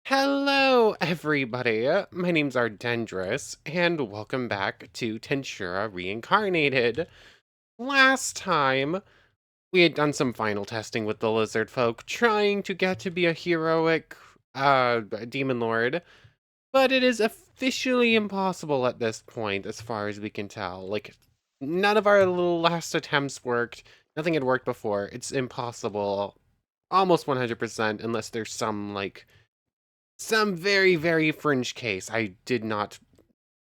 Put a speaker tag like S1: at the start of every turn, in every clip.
S1: Hello, everybody. My name's Ardendris, and welcome back to Tensura Reincarnated. Last time, we had done some final testing with the lizard folk, trying to get to be a heroic demon lord, but it is officially impossible at this point, as far as we can tell. Like, none of our little last attempts worked. Nothing had worked before. It's impossible, almost 100%, unless there's some very, very fringe case I did not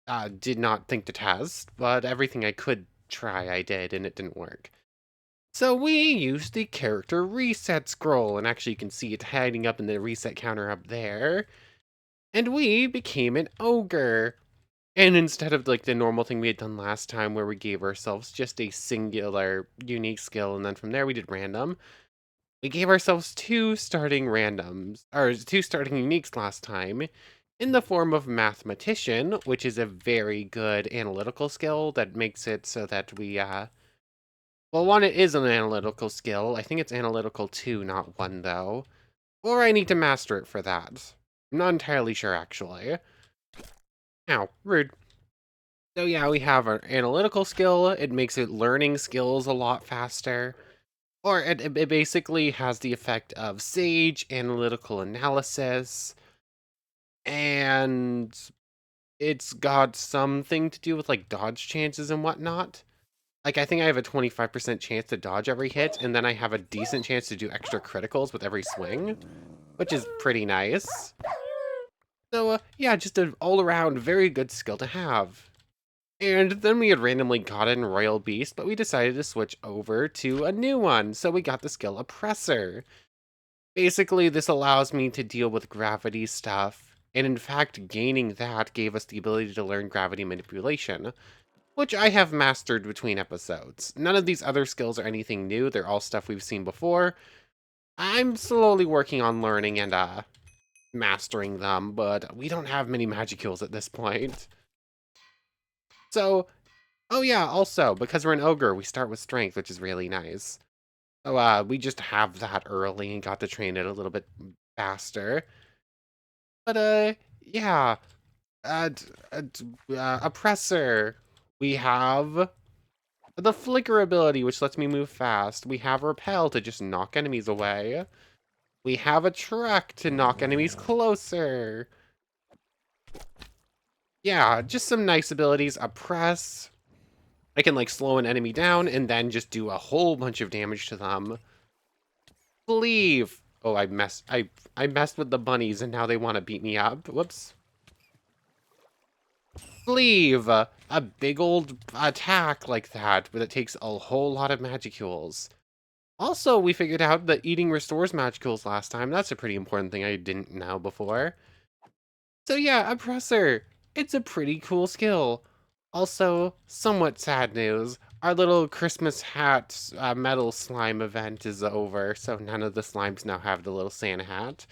S1: think to test, but everything I could try I did, and it didn't work. So we used the character reset scroll, and actually you can see it hiding up in the reset counter up there, and we became an ogre. And instead of like the normal thing we had done last time where we gave ourselves just a singular unique skill, and then from there we did random, we gave ourselves two starting randoms, or two starting uniques last time, in the form of mathematician, which is a very good analytical skill that makes it so that well, one, it is an analytical skill. I think it's analytical 2, not 1, though. Or I need to master it for that. I'm not entirely sure, actually. Ow, rude. So yeah, we have our analytical skill. It makes it learning skills a lot faster. Or it basically has the effect of Sage, analytical analysis, and it's got something to do with like dodge chances and whatnot. Like, I think I have a 25% chance to dodge every hit, and then I have a decent chance to do extra criticals with every swing, which is pretty nice. So, yeah, just an all-around very good skill to have. And then we had randomly gotten Royal Beast, but we decided to switch over to a new one, so we got the skill Oppressor. Basically, this allows me to deal with gravity stuff, and in fact, gaining that gave us the ability to learn gravity manipulation, which I have mastered between episodes. None of these other skills are anything new, they're all stuff we've seen before. I'm slowly working on learning and, mastering them, but we don't have many magicules at this point. So, oh yeah, also, because we're an ogre, we start with strength, which is really nice. So, we just have that early and got to train it a little bit faster. But, yeah. Oppressor. We have the Flicker ability, which lets me move fast. We have Repel to just knock enemies away. We have Attract to knock enemies closer. Yeah, just some nice abilities. Oppress. I can, like, slow an enemy down and then just do a whole bunch of damage to them. Leave. Oh, I messed with the bunnies and now they want to beat me up. Whoops. Leave a big old attack like that, but it takes a whole lot of magicules. Also, we figured out that eating restores magicules last time. That's a pretty important thing I didn't know before. So yeah, Oppressor. It's a pretty cool skill. Also, somewhat sad news. Our little Christmas hat metal slime event is over, so none of the slimes now have the little Santa hat.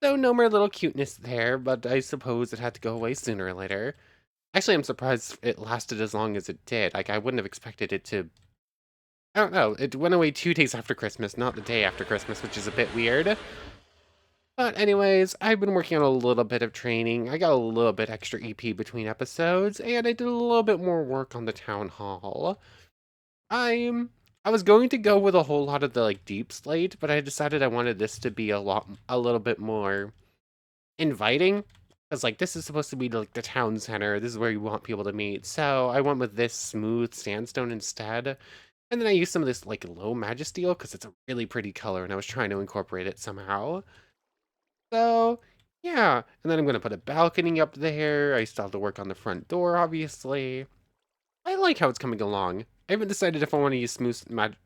S1: So no more little cuteness there, but I suppose it had to go away sooner or later. Actually, I'm surprised it lasted as long as it did. Like, I wouldn't have expected it to... I don't know. It went away 2 days after Christmas, not the day after Christmas, which is a bit weird. But anyways, I've been working on a little bit of training. I got a little bit extra EP between episodes, and I did a little bit more work on the town hall. I'm... I was going to go with a whole lot of the, like, deep slate, but I decided I wanted this to be a little bit more inviting. Because, like, this is supposed to be, like, the town center. This is where you want people to meet. So I went with this smooth sandstone instead. And then I used some of this, like, low magisteel because it's a really pretty color, and I was trying to incorporate it somehow. So, yeah. And then I'm going to put a balcony up there. I still have to work on the front door, obviously. I like how it's coming along. I haven't decided if I want to use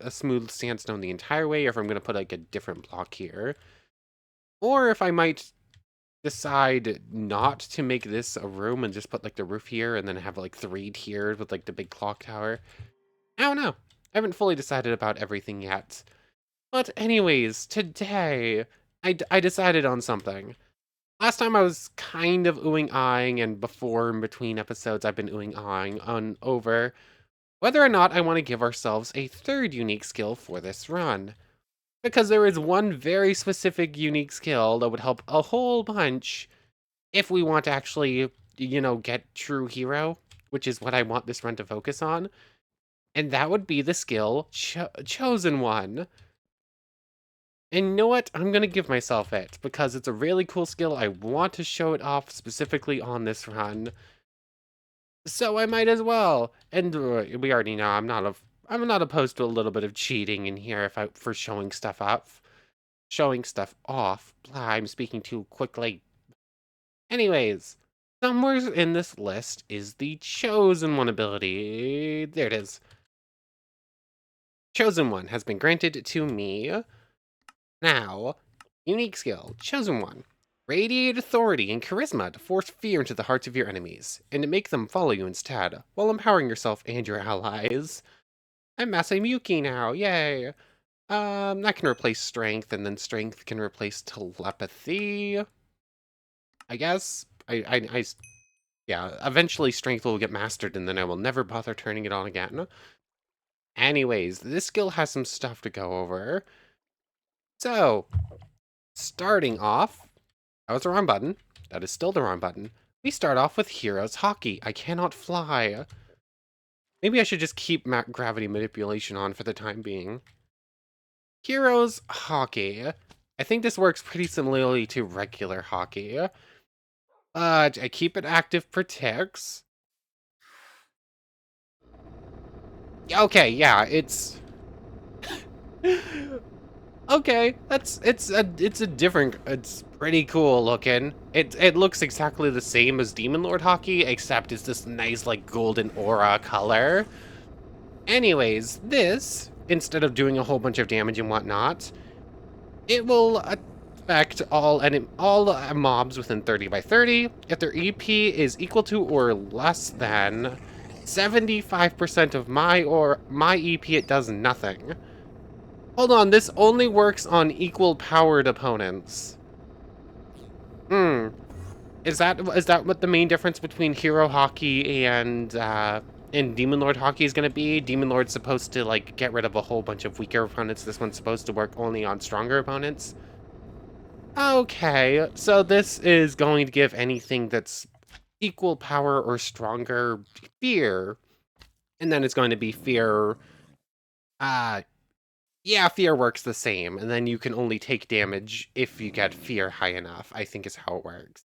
S1: a smooth sandstone the entire way, or if I'm going to put, like, a different block here. Or if I might decide not to make this a room and just put like the roof here and then have like 3 tiers with like the big clock tower. I don't know. I haven't fully decided about everything yet. But anyways, today I decided on something. Last time I was kind of oohing-eyeing, and before in between episodes I've been oohing-eyeing on over whether or not I want to give ourselves a third unique skill for this run. Because there is one very specific unique skill that would help a whole bunch if we want to actually, get true hero, which is what I want this run to focus on. And that would be the skill Chosen One. And you know what? I'm going to give myself it because it's a really cool skill. I want to show it off specifically on this run. So I might as well. And we already know I'm not opposed to a little bit of cheating in here for showing stuff off. Showing stuff off. Blah, I'm speaking too quickly. Anyways, somewhere in this list is the Chosen One ability. There it is. Chosen One has been granted to me. Now, unique skill, Chosen One. Radiate authority and charisma to force fear into the hearts of your enemies, and to make them follow you instead, while empowering yourself and your allies. I'm Masamuyuki now, yay! That can replace strength, and then strength can replace telepathy. I guess. Yeah, eventually strength will get mastered, and then I will never bother turning it on again. Anyways, this skill has some stuff to go over. So, starting off, that was the wrong button. That is still the wrong button. We start off with Heroes Hockey. I cannot fly. Maybe I should just keep gravity manipulation on for the time being. Heroes Hockey. I think this works pretty similarly to regular hockey. I keep it active for ticks. Okay, yeah, it's... Okay, it's pretty cool looking. It looks exactly the same as Demon Lord Hockey, except it's this nice like golden aura color. Anyways, this, instead of doing a whole bunch of damage and whatnot, it will affect all mobs within 30 by 30 if their EP is equal to or less than 75% of my EP. It does nothing. Hold on, this only works on equal-powered opponents. Is that what the main difference between Hero Hockey and Demon Lord Hockey is going to be? Demon Lord's supposed to, like, get rid of a whole bunch of weaker opponents. This one's supposed to work only on stronger opponents. Okay, so this is going to give anything that's equal power or stronger fear. And then it's going to be fear, yeah, fear works the same, and then you can only take damage if you get fear high enough, I think is how it works.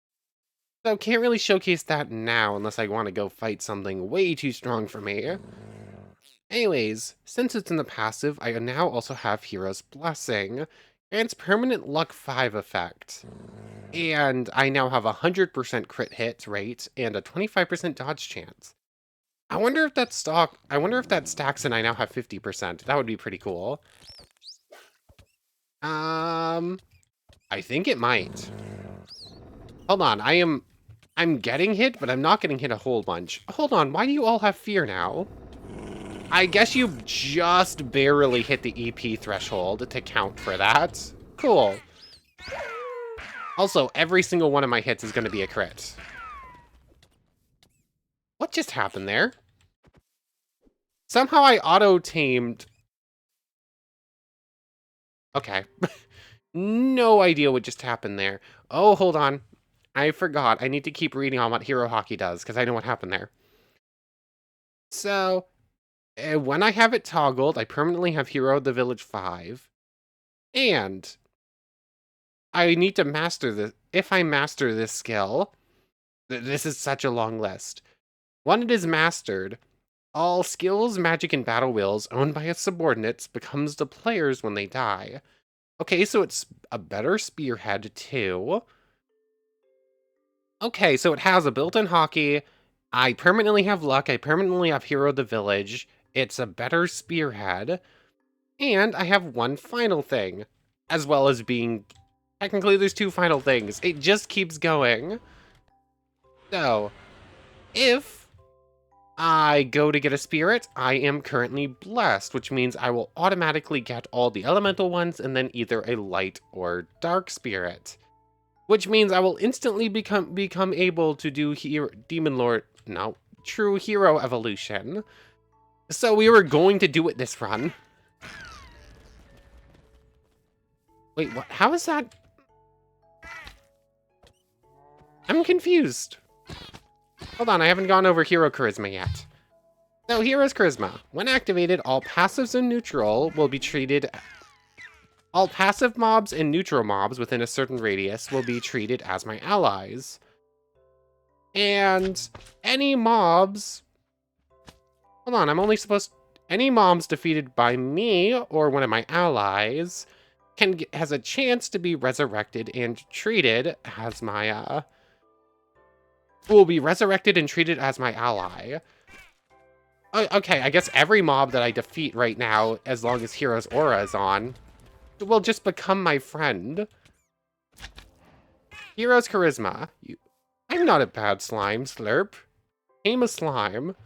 S1: So can't really showcase that now unless I want to go fight something way too strong for me. Anyways, since it's in the passive, I now also have Hero's Blessing, grants permanent luck 5 effect. And I now have a 100% crit hit rate and a 25% dodge chance. I wonder if that stacks and I now have 50%. That would be pretty cool. I think it might. Hold on, I'm getting hit, but I'm not getting hit a whole bunch. Hold on, why do you all have fear now? I guess you just barely hit the EP threshold to count for that. Cool. Also, every single one of my hits is going to be a crit. What just happened there? Somehow I auto-tamed... Okay. No idea what just happened there. Oh, hold on. I forgot. I need to keep reading on what Hero Hockey does, because I know what happened there. So, when I have it toggled, I permanently have Hero of the Village 5. And I need to master this. If I master this skill, this is such a long list. When it is mastered, all skills, magic, and battle wills owned by its subordinates becomes the player's when they die. Okay, so it's a better spearhead too. Okay, so it has a built-in hockey. I permanently have luck. I permanently have Hero of the Village. It's a better spearhead. And I have one final thing. As well as being... Technically, there's 2 final things. It just keeps going. So, if I go to get a spirit, I am currently blessed, which means I will automatically get all the elemental ones and then either a light or dark spirit. Which means I will instantly become able to do true hero evolution. So we were going to do it this run. Wait, what? How is that? I'm confused. Hold on, I haven't gone over hero charisma yet. So, hero's charisma. When activated, all passives and neutral will be treated... All passive mobs and neutral mobs within a certain radius will be treated as my allies. And any mobs... Hold on, I'm only supposed... Any mobs defeated by me or one of my allies has a chance to be resurrected and treated as my, will be resurrected and treated as my ally. Okay, I guess every mob that I defeat right now, as long as Hero's Aura is on, will just become my friend. Hero's Charisma. I'm not a bad slime, Slurp. Tame a slime.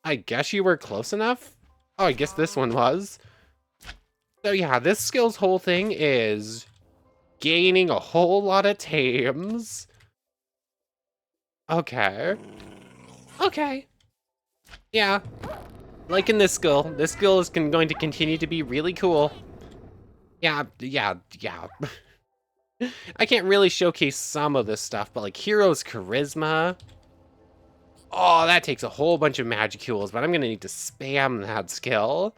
S1: I guess you were close enough? Oh, I guess this one was. So yeah, this skill's whole thing is gaining a whole lot of tames. Okay. Okay. Yeah. Like in this skill is going to continue to be really cool. Yeah. I can't really showcase some of this stuff, but like Hero's Charisma. Oh, that takes a whole bunch of magicules, but I'm gonna need to spam that skill.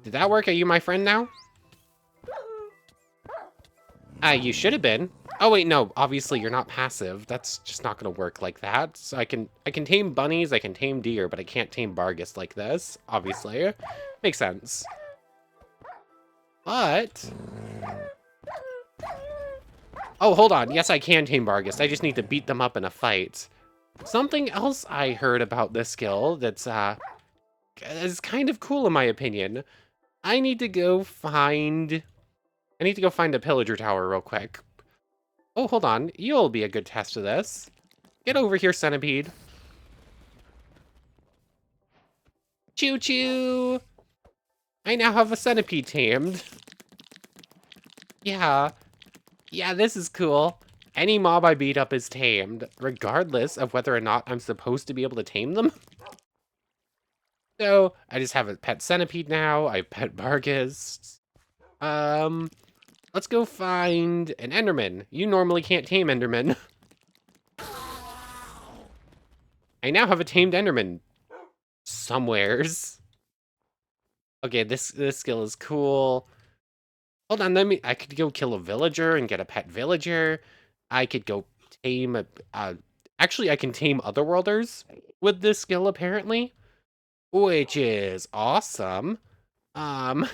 S1: Did that work? Are you my friend now? You should have been. Oh wait, no, obviously you're not passive. That's just not gonna work like that. So I can tame bunnies, I can tame deer, but I can't tame Bargus like this, obviously. Makes sense. But... Oh, hold on. Yes, I can tame Bargus. I just need to beat them up in a fight. Something else I heard about this skill that's, is kind of cool in my opinion. I need to go find a pillager tower real quick. Oh, hold on. You'll be a good test of this. Get over here, centipede. Choo-choo! I now have a centipede tamed. Yeah. Yeah, this is cool. Any mob I beat up is tamed, regardless of whether or not I'm supposed to be able to tame them. So, I just have a pet centipede now. I pet Bargus. Let's go find an Enderman. You normally can't tame Enderman. I now have a tamed Enderman. Somewheres. Okay, this skill is cool. Hold on, I could go kill a villager and get a pet villager. I could go tame actually, I can tame otherworlders with this skill, apparently. Which is awesome. Yeah,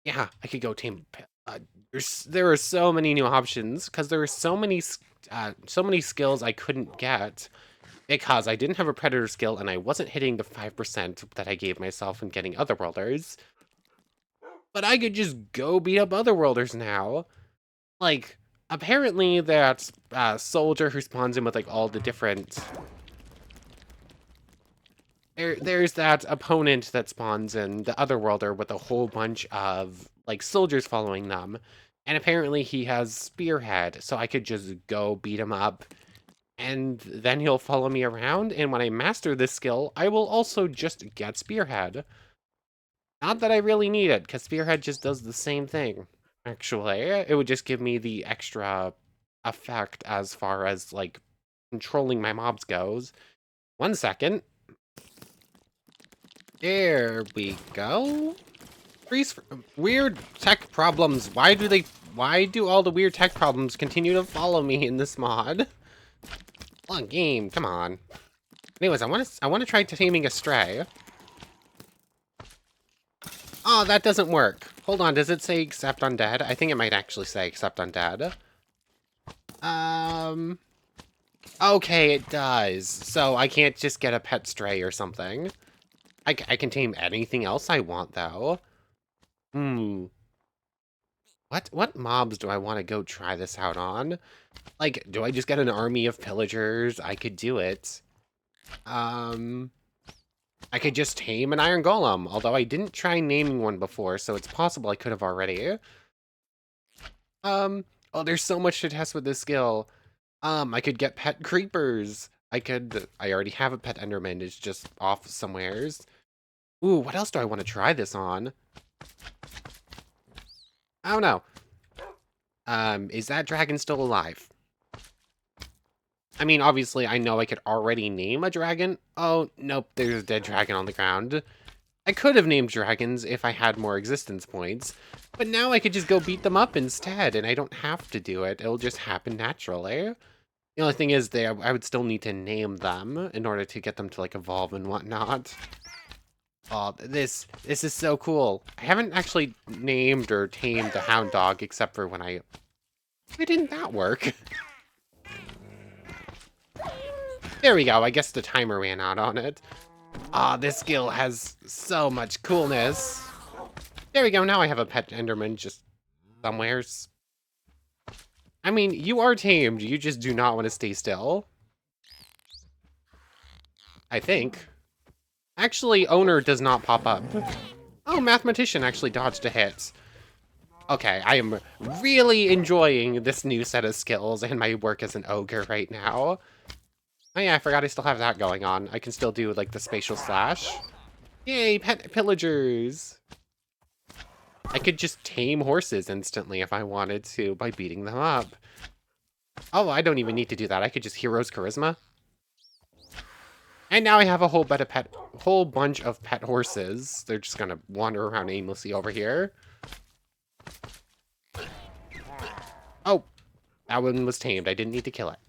S1: I could go tame... there are so many new options, because there are so many skills I couldn't get, because I didn't have a predator skill, and I wasn't hitting the 5% that I gave myself in getting otherworlders. But I could just go beat up otherworlders now. Like, apparently that soldier who spawns in with, like, all the different... There's that opponent that spawns in the otherworlder with a whole bunch of, like, soldiers following them. And apparently he has Spearhead, so I could just go beat him up. And then he'll follow me around, and when I master this skill, I will also just get Spearhead. Not that I really need it, because Spearhead just does the same thing, actually. It would just give me the extra effect as far as, like, controlling my mobs goes. 1 second. There we go. Weird tech problems. Why do all the weird tech problems continue to follow me in this mod? Long game, come on. Anyways, I want to try taming a stray. Oh, that doesn't work. Hold on, does it say accept undead? I think it might actually say accept undead. Okay, it does. So I can't just get a pet stray or something. I can tame anything else I want, though. What mobs do I want to go try this out on? Like, do I just get an army of pillagers? I could do it. I could just tame an iron golem, although I didn't try naming one before, so it's possible I could have already. Oh, there's so much to test with this skill. I could get pet creepers. I already have a pet enderman, it's just off somewheres. Ooh, what else do I want to try this on? I don't know. Is that dragon still alive? I mean, obviously, I know I could already name a dragon. Oh, nope, there's a dead dragon on the ground. I could have named dragons if I had more existence points, but now I could just go beat them up instead, and I don't have to do it. It'll just happen naturally. The only thing is, I would still need to name them in order to get them to, like, evolve and whatnot. Oh, this is so cool. I haven't actually named or tamed a hound dog except for when I... Why didn't that work? There we go. I guess the timer ran out on it. Ah, this skill has so much coolness. There we go. Now I have a pet Enderman just somewheres. I mean, you are tamed. You just do not want to stay still. I think. Actually, owner does not pop up. Oh, mathematician actually dodged a hit. Okay, I am really enjoying this new set of skills and my work as an ogre right now. Oh yeah, I forgot I still have that going on. I can still do, like, the spatial slash. Yay, pet pillagers! I could just tame horses instantly if I wanted to by beating them up. Oh, I don't even need to do that. I could just hero's charisma. And now I have a whole bunch of pet horses. They're just gonna wander around aimlessly over here. Oh, that one was tamed. I didn't need to kill it.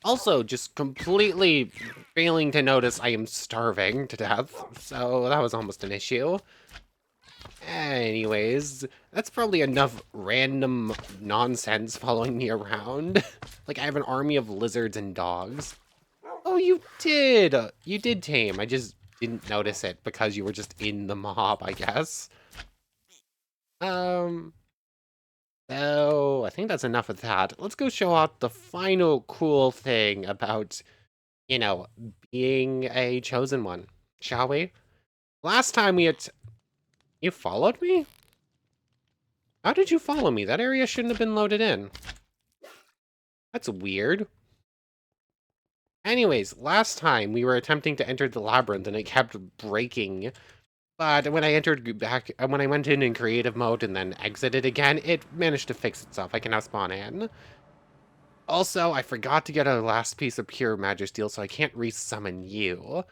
S1: Also, just completely failing to notice I am starving to death, so that was almost an issue. Anyways, that's probably enough random nonsense following me around. Like, I have an army of lizards and dogs. Oh, you did! You did tame. I just didn't notice it because you were just in the mob, I guess. So I think that's enough of that. Let's go show out the final cool thing about, you know, being a chosen one, shall we? Last time we had... You followed me? How did you follow me? That area shouldn't have been loaded in. That's weird. Anyways, last time we were attempting to enter the labyrinth and it kept breaking. But when I when I went in creative mode and then exited again, it managed to fix itself. I can now spawn in. Also, I forgot to get a last piece of pure magisteel, so I can't resummon you.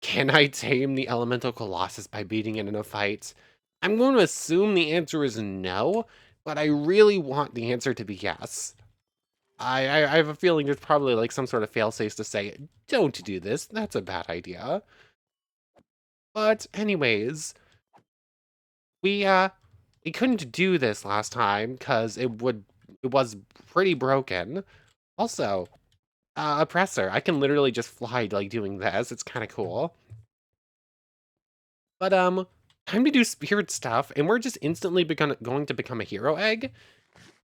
S1: Can I tame the elemental colossus by beating it in a fight? I'm going to assume the answer is no, but I really want the answer to be yes. I have a feeling there's probably like some sort of failsafe to say, don't do this, that's a bad idea. But anyways, we couldn't do this last time because it was pretty broken. Also, oppressor, I can literally just fly like doing this. It's kind of cool. But time to do spirit stuff, and we're just instantly going to become a hero egg,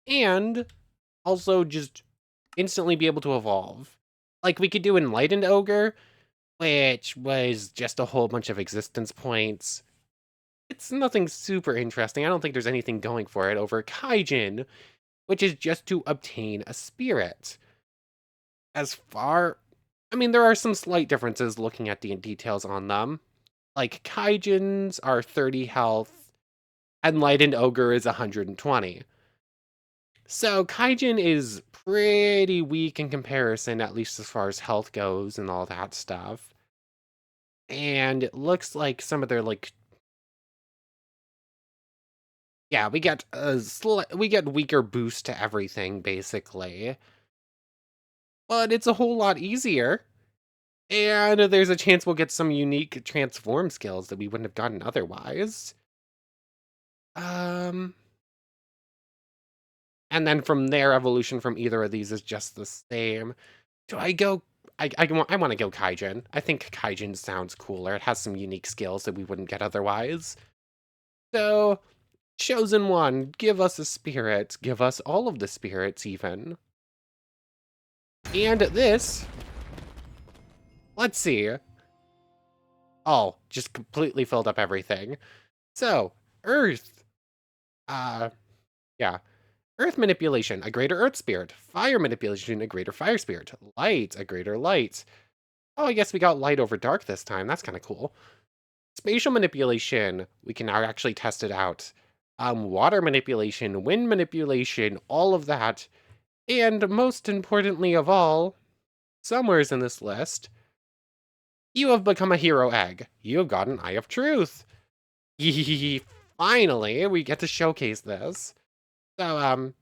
S1: and also just instantly be able to evolve. Like we could do enlightened ogre, which was just a whole bunch of existence points. It's nothing super interesting. I don't think there's anything going for it over Kaijin, which is just to obtain a spirit. As far... I mean, there are some slight differences looking at the details on them. Like, Kaijins are 30 health, Enlightened Ogre is 120. So, Kaijin is pretty weak in comparison, at least as far as health goes and all that stuff. And it looks like some of their, like... Yeah, we get weaker boost to everything, basically. But it's a whole lot easier. And there's a chance we'll get some unique transform skills that we wouldn't have gotten otherwise. And then from there, evolution from either of these is just the same. Do I go... I want to go Kaijin. I think Kaijin sounds cooler. It has some unique skills that we wouldn't get otherwise. So, Chosen One, give us a spirit. Give us all of the spirits, even. And this... Let's see. Oh, just completely filled up everything. So, Earth. Yeah. Earth manipulation, a greater earth spirit. Fire manipulation, a greater fire spirit. Light, a greater light. Oh, I guess we got light over dark this time. That's kind of cool. Spatial manipulation, we can now actually test it out. Water manipulation, wind manipulation, all of that. And most importantly of all, somewheres in this list, you have become a hero egg. You have got an Eye of Truth. Finally, we get to showcase this. So,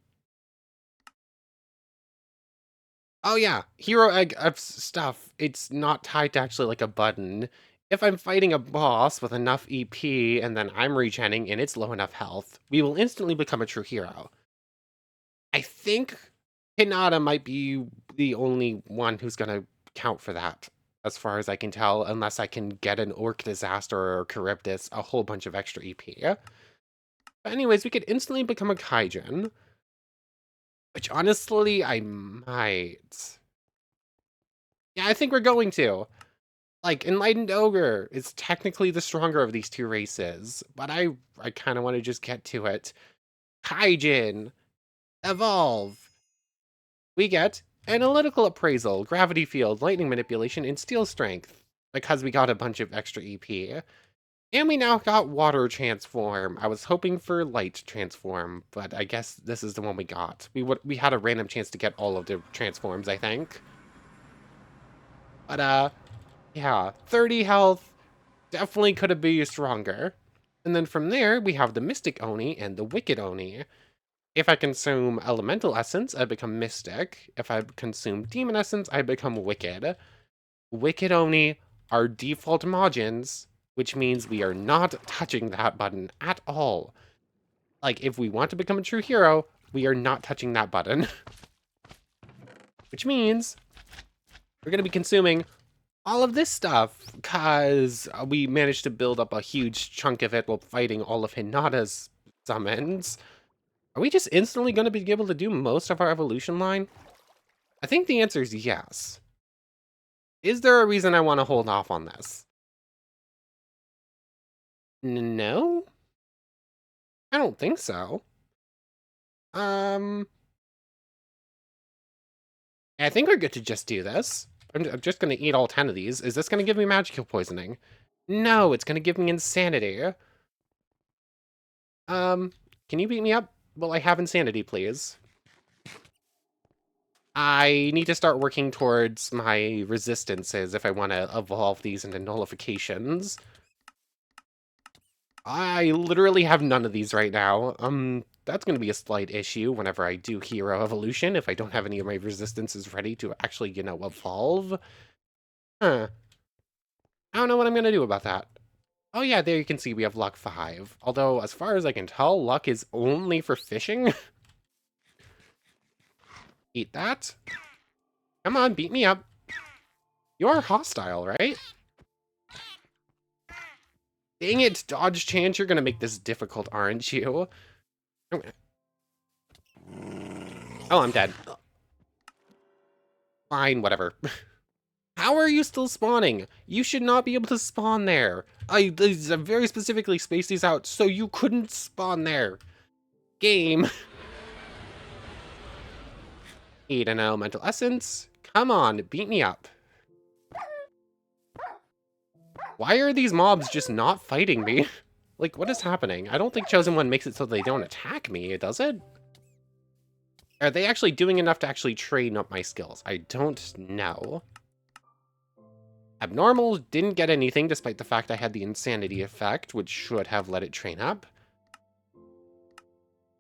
S1: oh yeah, hero egg stuff. It's not tied to actually like a button. If I'm fighting a boss with enough EP and then I'm regenning and it's low enough health, we will instantly become a true hero. I think Hinata might be the only one who's gonna count for that, as far as I can tell, unless I can get an Orc Disaster or Charybdis a whole bunch of extra EP. But anyways, we could instantly become a Kaijin, which honestly, I might. Yeah, I think we're going to. Like, Enlightened Ogre is technically the stronger of these two races, but I kind of want to just get to it. Kaijin, evolve. We get Analytical Appraisal, Gravity Field, Lightning Manipulation, and Steel Strength, because we got a bunch of extra EP. And we now got Water Transform. I was hoping for Light Transform, but I guess this is the one we got. We had a random chance to get all of the transforms, I think. But, yeah, 30 health, definitely could have been stronger. And then from there, we have the Mystic Oni and the Wicked Oni. If I consume Elemental Essence, I become Mystic. If I consume Demon Essence, I become Wicked. Wicked Oni are default Majins, which means we are not touching that button at all. Like, if we want to become a true hero, we are not touching that button. Which means we're going to be consuming all of this stuff, because we managed to build up a huge chunk of it while fighting all of Hinata's summons. Are we just instantly going to be able to do most of our evolution line? I think the answer is yes. Is there a reason I want to hold off on this? No? I don't think so. I think we're good to just do this. I'm just going to eat all 10 of these. Is this going to give me magical poisoning? No, it's going to give me insanity. Can you beat me up? Well, I have insanity, please. I need to start working towards my resistances if I want to evolve these into nullifications. I literally have none of these right now. That's going to be a slight issue whenever I do hero evolution, if I don't have any of my resistances ready to actually, evolve. Huh. I don't know what I'm going to do about that. Oh yeah, there you can see we have luck 5. Although, as far as I can tell, luck is only for fishing. Eat that. Come on, beat me up. You're hostile, right? Dang it, Dodge Chance, you're gonna make this difficult, aren't you? Oh, I'm dead. Fine, whatever. How are you still spawning? You should not be able to spawn there. I very specifically spaced these out so you couldn't spawn there. Game. Eat an elemental essence. Come on, beat me up. Why are these mobs just not fighting me? Like, what is happening? I don't think Chosen One makes it so they don't attack me, does it? Are they actually doing enough to actually train up my skills? I don't know. Abnormal didn't get anything despite the fact I had the insanity effect, which should have let it train up.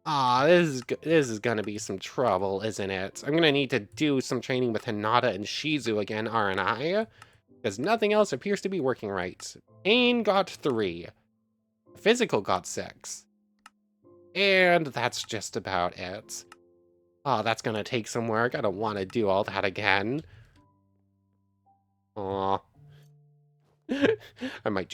S1: Ah, this is gonna be some trouble, isn't it? I'm gonna need to do some training with Hinata and Shizu again, aren't I? Because nothing else appears to be working right. Pain got 3. Physical got 6. And that's just about it. Oh, that's gonna take some work. I don't want to do all that again. Aw. I might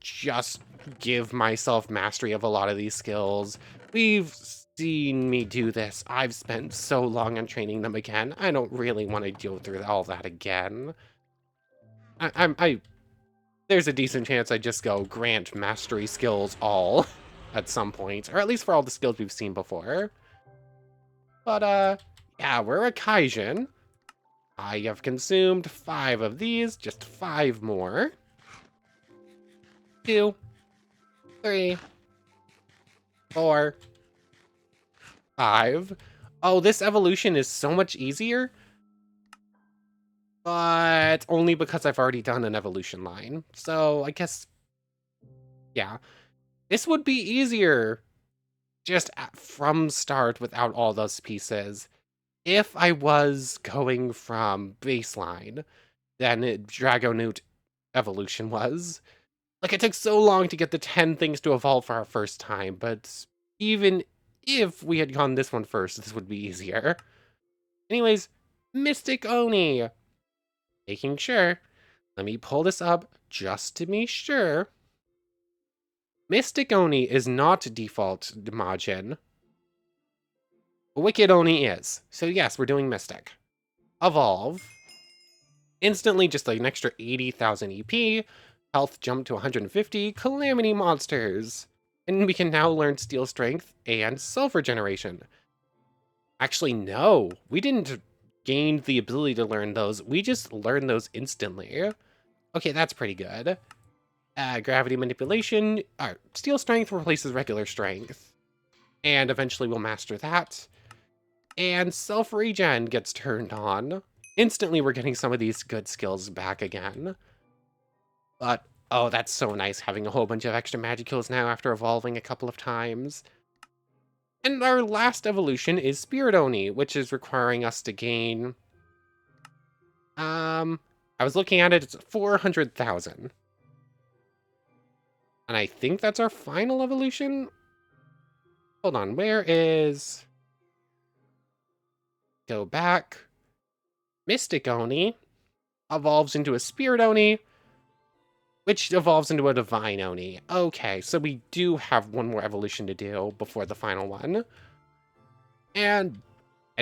S1: just give myself mastery of a lot of these skills. We've seen me do this. I've spent so long on training them again. I don't really want to go through all that again. There's a decent chance I just go grant mastery skills all at some point, or at least for all the skills we've seen before. But, yeah, we're a Kaijin. I have consumed 5 of these, just 5 more. 2, 3, 4, 5. Oh, this evolution is so much easier, but only because I've already done an evolution line. So I guess, yeah, this would be easier just from start without all those pieces. If I was going from baseline, then Dragonute evolution was. Like, it took so long to get the 10 things to evolve for our first time, but even if we had gone this one first, this would be easier. Anyways, Mystic Oni. Making sure. Let me pull this up just to be sure. Mystic Oni is not default Majin. Wicked Oni is. So yes, we're doing Mystic. Evolve. Instantly just like an extra 80,000 EP. Health jump to 150. Calamity monsters. And we can now learn Steel Strength and Self-Regeneration. Actually, no. We didn't gain the ability to learn those. We just learned those instantly. Okay, that's pretty good. Gravity Manipulation. Steel Strength replaces regular Strength. And eventually we'll master that. And Self-Regen gets turned on. Instantly, we're getting some of these good skills back again. But, oh, that's so nice having a whole bunch of extra Magicals now after evolving a couple of times. And our last evolution is Spirit Oni, which is requiring us to gain... I was looking at it, it's 400,000. And I think that's our final evolution? Hold on, where is... Go back. Mystic Oni evolves into a Spirit Oni, which evolves into a Divine Oni. Okay, so we do have one more evolution to do before the final one. And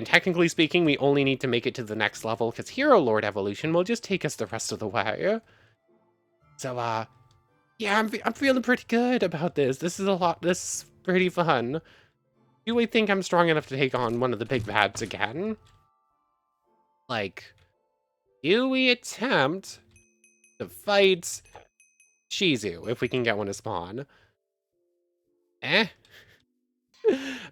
S1: technically speaking, we only need to make it to the next level, because Hero Lord evolution will just take us the rest of the way. So, yeah, I'm feeling pretty good about this. This is pretty fun. Do I think I'm strong enough to take on one of the big bads again? Like, do we attempt to fight Shizu, if we can get one to spawn? Eh?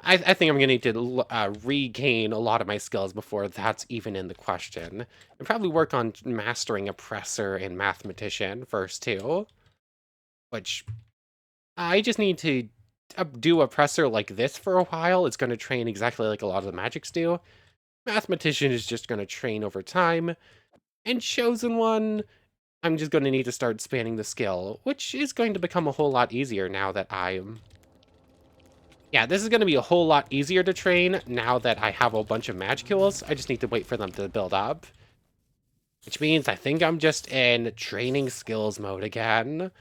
S1: I think I'm gonna need to regain a lot of my skills before that's even in the question. And probably work on mastering Oppressor and Mathematician first, too. Which, I just need to do Oppressor like this for a while. It's gonna train exactly like a lot of the magics do. Mathematician is just gonna train over time. And Chosen One, I'm just gonna need to start spanning the skill, which is going to become a whole lot easier now that I'm... Yeah, this is going to be a whole lot easier to train now that I have a bunch of Magicals. I just need to wait for them to build up. Which means I think I'm just in training skills mode again.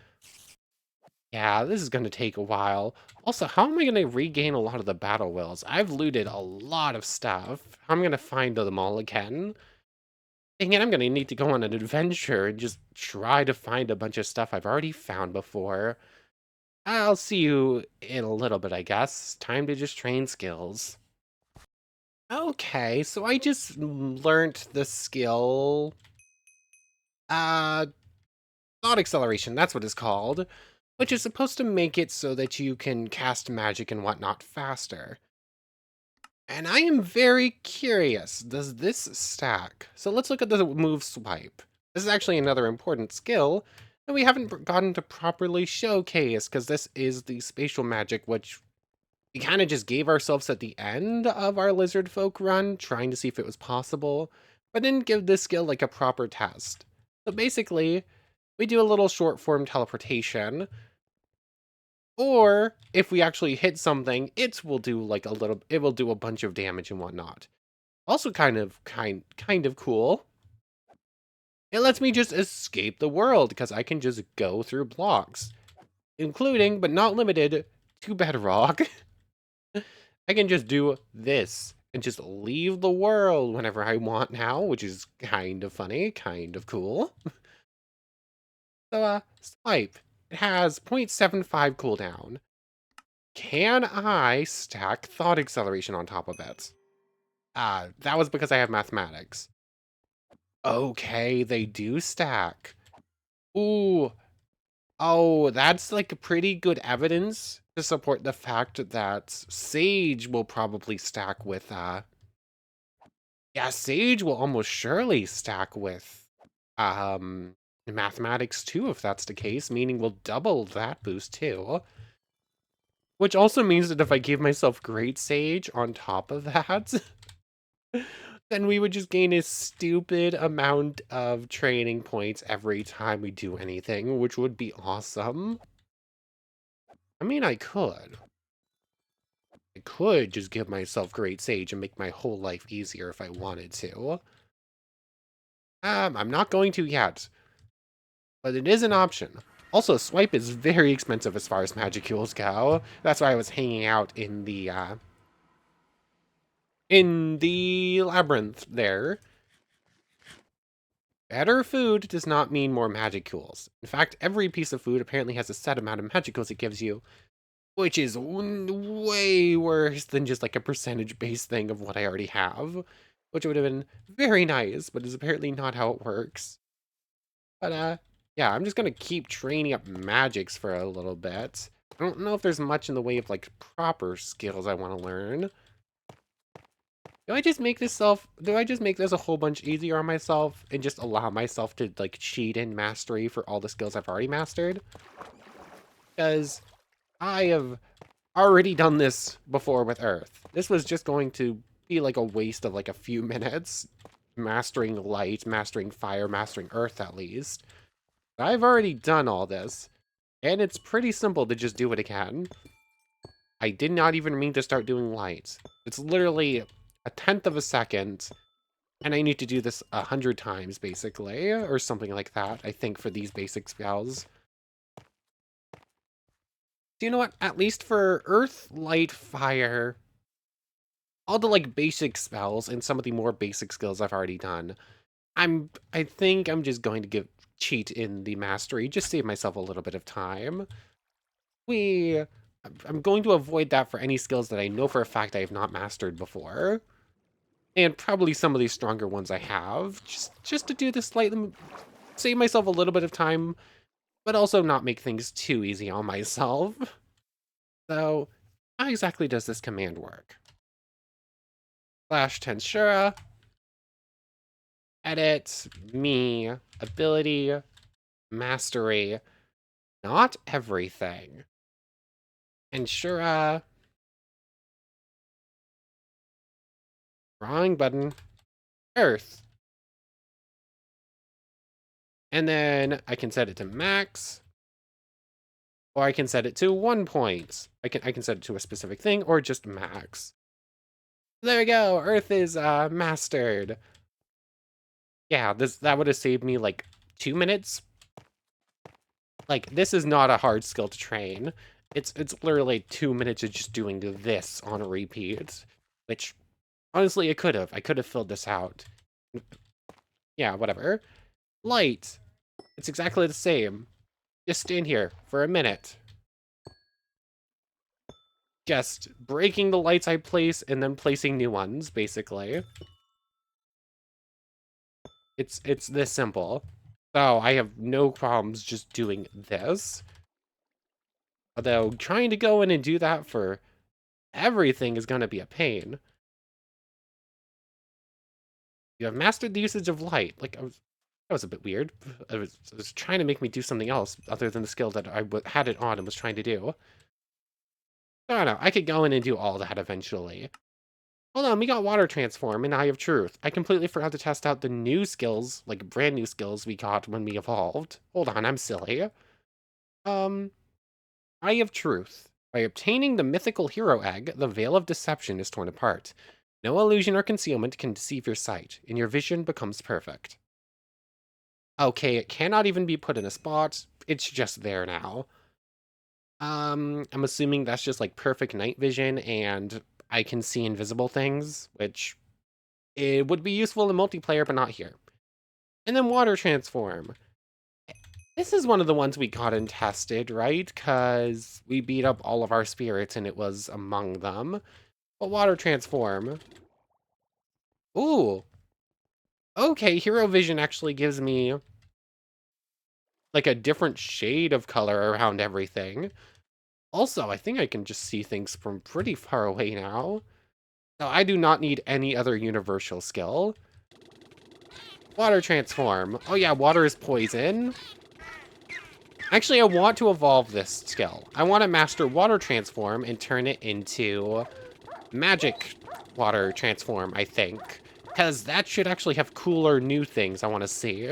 S1: Yeah, this is going to take a while. Also, how am I going to regain a lot of the battle wills? I've looted a lot of stuff. How am I going to find them all again? Dang it, I'm going to need to go on an adventure and just try to find a bunch of stuff I've already found before. I'll see you in a little bit, I guess. Time to just train skills. Okay, so I just learned the skill, uh, thought acceleration, that's what it's called, which is supposed to make it so that you can cast magic and whatnot faster. And I am very curious, does this stack? So let's look at the move swipe. This is actually another important skill that we haven't gotten to properly showcase, because this is the spatial magic, which we kind of just gave ourselves at the end of our lizard folk run, trying to see if it was possible, but didn't give this skill like a proper test. So basically, we do a little short form teleportation, or if we actually hit something, it will do like it will do a bunch of damage and whatnot. Also kind of cool. It lets me just escape the world because I can just go through blocks, including, but not limited to bedrock. I can just do this and just leave the world whenever I want now, which is kind of funny, kind of cool. So, swipe. It has 0.75 cooldown. Can I stack thought acceleration on top of it? That was because I have mathematics. Okay, they do stack. Ooh. Oh, that's like pretty good evidence to support the fact that Sage will probably stack with, yeah, Sage will almost surely stack with, Mathematics too, if that's the case, meaning we'll double that boost too. Which also means that if I give myself Great Sage on top of that, then we would just gain a stupid amount of training points every time we do anything, which would be awesome. I mean, I could. I could just give myself Great Sage and make my whole life easier if I wanted to. I'm not going to yet, but it is an option. Also, Swipe is very expensive as far as Magicules go. That's why I was hanging out in the labyrinth there. Better food does not mean more Magicules. In fact, every piece of food apparently has a set amount of Magicules it gives you, which is way worse than just like a percentage-based thing of what I already have, which would have been very nice, but is apparently not how it works. But, yeah, I'm just gonna keep training up magics for a little bit. I don't know if there's much in the way of, like, proper skills I want to learn. Do I just make this a whole bunch easier on myself and just allow myself to, like, cheat in mastery for all the skills I've already mastered? Because I have already done this before with Earth. This was just going to be like a waste of like a few minutes mastering light, mastering fire, mastering Earth at least. I've already done all this, and it's pretty simple to just do it again. I did not even mean to start doing light. It's literally a tenth of a second, and I need to do this 100 times, basically, or something like that, I think, for these basic spells. Do you know what? At least for Earth, Light, Fire, all the like basic spells and some of the more basic skills I've already done, I think I'm just going to cheat in the mastery, just save myself a little bit of time. I'm going to avoid that for any skills that I know for a fact I have not mastered before. And probably some of these stronger ones I have, just to do this slightly, save myself a little bit of time, but also not make things too easy on myself. So, how exactly does this command work? Slash Tensura, edit, me, ability, mastery, not everything. Tensura, drawing button, Earth. And then I can set it to max, or I can set it to 1 point. I can set it to a specific thing, or just max. There we go, Earth is mastered. Yeah, that would have saved me like 2 minutes. Like, this is not a hard skill to train. It's literally 2 minutes of just doing this on a repeat, which honestly I could have filled this out. Yeah, whatever. Light. It's exactly the same. Just stand here for a minute. Just breaking the lights I place and then placing new ones, basically. It's this simple. So I have no problems just doing this. Although trying to go in and do that for everything is going to be a pain. You have mastered the usage of light. Like, that was a bit weird. It was trying to make me do something else other than the skill that I had it on and was trying to do. I don't know. I could go in and do all that eventually. Hold on, we got Water Transform and Eye of Truth. I completely forgot to test out the new skills, like brand new skills we got when we evolved. Hold on, I'm silly. Eye of Truth. By obtaining the mythical hero egg, the veil of deception is torn apart. No illusion or concealment can deceive your sight, and your vision becomes perfect. Okay, it cannot even be put in a spot. It's just there now. I'm assuming that's just like perfect night vision and I can see invisible things, which it would be useful in multiplayer, but not here. And then Water Transform. This is one of the ones we got and tested, right? Because we beat up all of our spirits and it was among them. But Water Transform. Ooh. Okay, Hero Vision actually gives me like a different shade of color around everything. Also, I think I can just see things from pretty far away now. So I do not need any other universal skill. Water transform. Oh yeah, water is poison. Actually, I want to evolve this skill. I want to master water transform and turn it into magic water transform, I think. Because that should actually have cooler new things I want to see.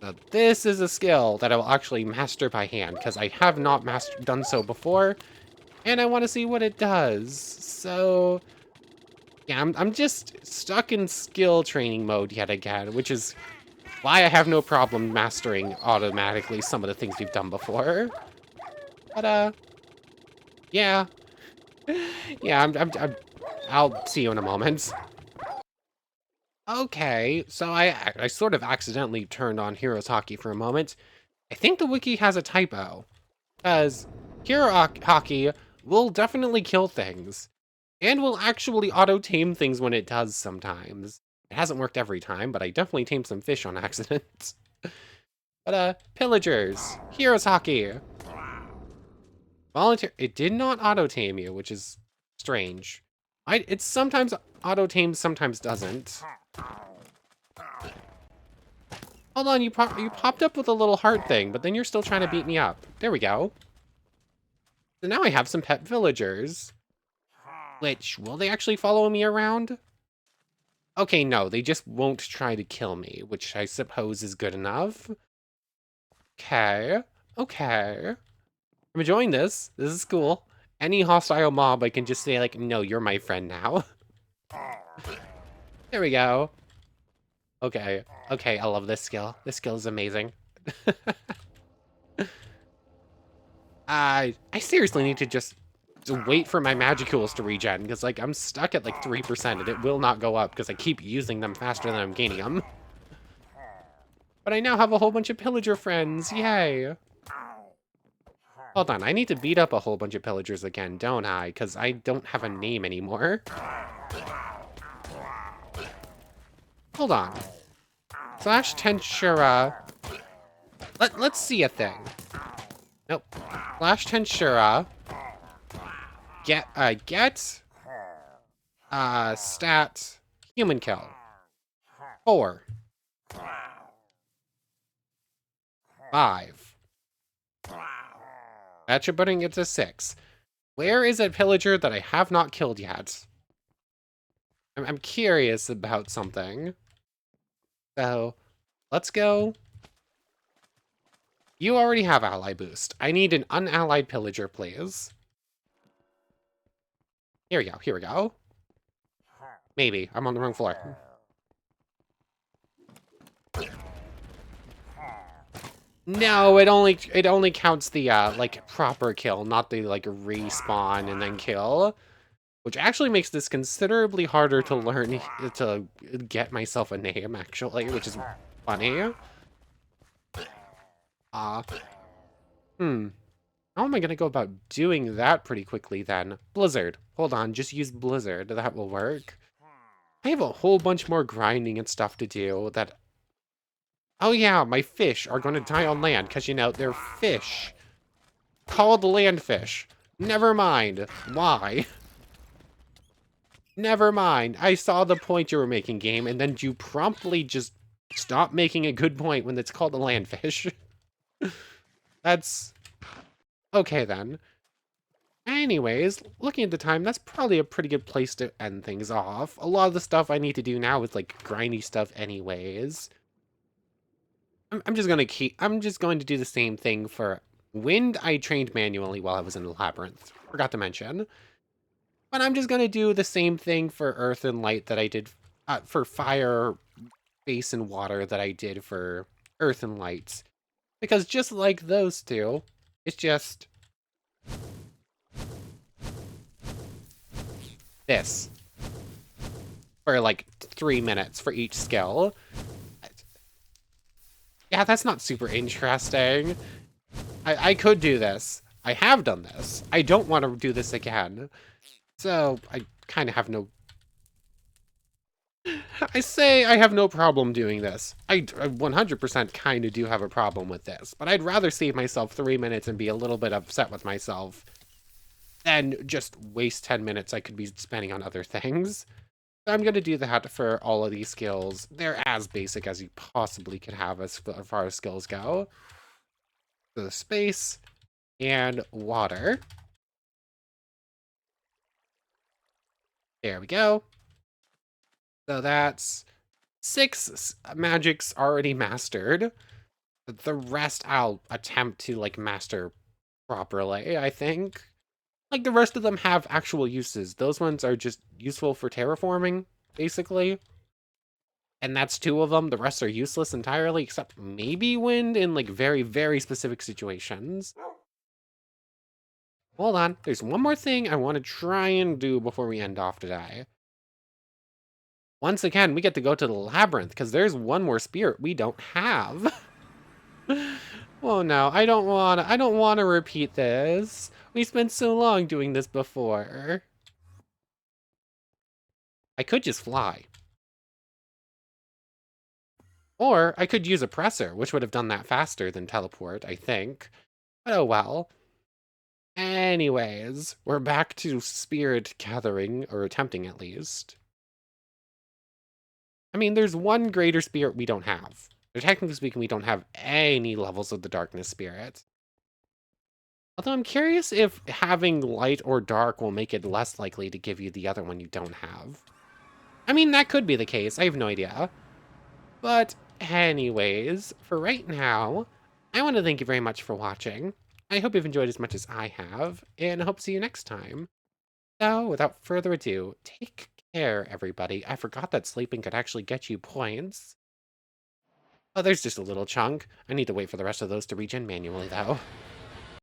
S1: Now, this is a skill that I will actually master by hand, because I have not done so before, and I want to see what it does. So, yeah, I'm just stuck in skill training mode yet again, which is why I have no problem mastering automatically some of the things we've done before. But, yeah. Yeah, I'll see you in a moment. Okay, so I sort of accidentally turned on Heroes Hockey for a moment. I think the wiki has a typo, because Hockey will definitely kill things, and will actually auto-tame things when it does sometimes. It hasn't worked every time, but I definitely tamed some fish on accident. But, Pillagers, Heroes Hockey. Volunteer, it did not auto-tame you, which is strange. It sometimes auto-tames, sometimes doesn't. Hold on, you popped up with a little heart thing, but then you're still trying to beat me up. There we go. So now I have some pet villagers. Which, will they actually follow me around? Okay, no, they just won't try to kill me, which I suppose is good enough. Okay, okay. I'm enjoying this. This is cool. Any hostile mob, I can just say, like, no, you're my friend now. There we go. Okay, okay, I love this skill. This skill is amazing. I seriously need to just wait for my Magicules to regen, because, like, I'm stuck at, like, 3%, and it will not go up, because I keep using them faster than I'm gaining them. But I now have a whole bunch of pillager friends, yay! Hold on, I need to beat up a whole bunch of pillagers again, don't I? Because I don't have a name anymore. Hold on. Slash Tensura. Let's see a thing. Nope. Slash Tensura. Get, stat, human kill. 4. 5. That should bring it to 6. Where is a pillager that I have not killed yet? I'm curious about something. So, let's go. You already have ally boost. I need an unallied pillager, please. Here we go, here we go. Maybe, I'm on the wrong floor. No, it only counts the, like, proper kill, not the, like, respawn and then kill. Which actually makes this considerably harder to learn, to get myself a name, actually, which is funny. How am I gonna go about doing that pretty quickly, then? Blizzard. Hold on, just use Blizzard. That will work. I have a whole bunch more grinding and stuff to do that... Oh yeah, my fish are gonna die on land, because, you know, they're fish. Called landfish. Never mind. Why? Never mind. I saw the point you were making, game, and then you promptly just stop making a good point when it's called a landfish. That's... okay, then. Anyways, looking at the time, that's probably a pretty good place to end things off. A lot of the stuff I need to do now is, like, grindy stuff anyways. I'm just going to do the same thing for wind. I trained manually while I was in the labyrinth. Forgot to mention. But I'm just going to do the same thing for earth and light that I did for fire, space, and water that I did for earth and light. Because just like those two, it's just this for like 3 minutes for each skill. Yeah, that's not super interesting. I could do this. I have done this. I don't want to do this again. So I kind of have no... I say I have no problem doing this. I 100% kind of do have a problem with this, but I'd rather save myself 3 minutes and be a little bit upset with myself than just waste 10 minutes I could be spending on other things. So I'm going to do that for all of these skills. They're as basic as you possibly could have as far as skills go. So the space and water. There we go. So that's 6 magics already mastered. The rest I'll attempt to, like, master properly, I think. Like, the rest of them have actual uses. Those ones are just useful for terraforming, basically. And that's 2 of them. The rest are useless entirely, except maybe wind in, like, very, very specific situations. Hold on. There's one more thing I want to try and do before we end off today. Once again, we get to go to the labyrinth, because there's one more spirit we don't have. Oh no, I don't wanna repeat this. We spent so long doing this before. I could just fly. Or I could use a presser, which would have done that faster than teleport, I think. But oh well. Anyways, we're back to spirit gathering, or attempting at least. I mean, there's one greater spirit we don't have. Or technically speaking, we don't have any levels of the darkness spirit. Although I'm curious if having light or dark will make it less likely to give you the other one you don't have. I mean, that could be the case. I have no idea. But anyways, for right now, I want to thank you very much for watching. I hope you've enjoyed as much as I have, and I hope to see you next time. So, without further ado, take care, everybody. I forgot that sleeping could actually get you points. Oh, there's just a little chunk. I need to wait for the rest of those to regen manually, though.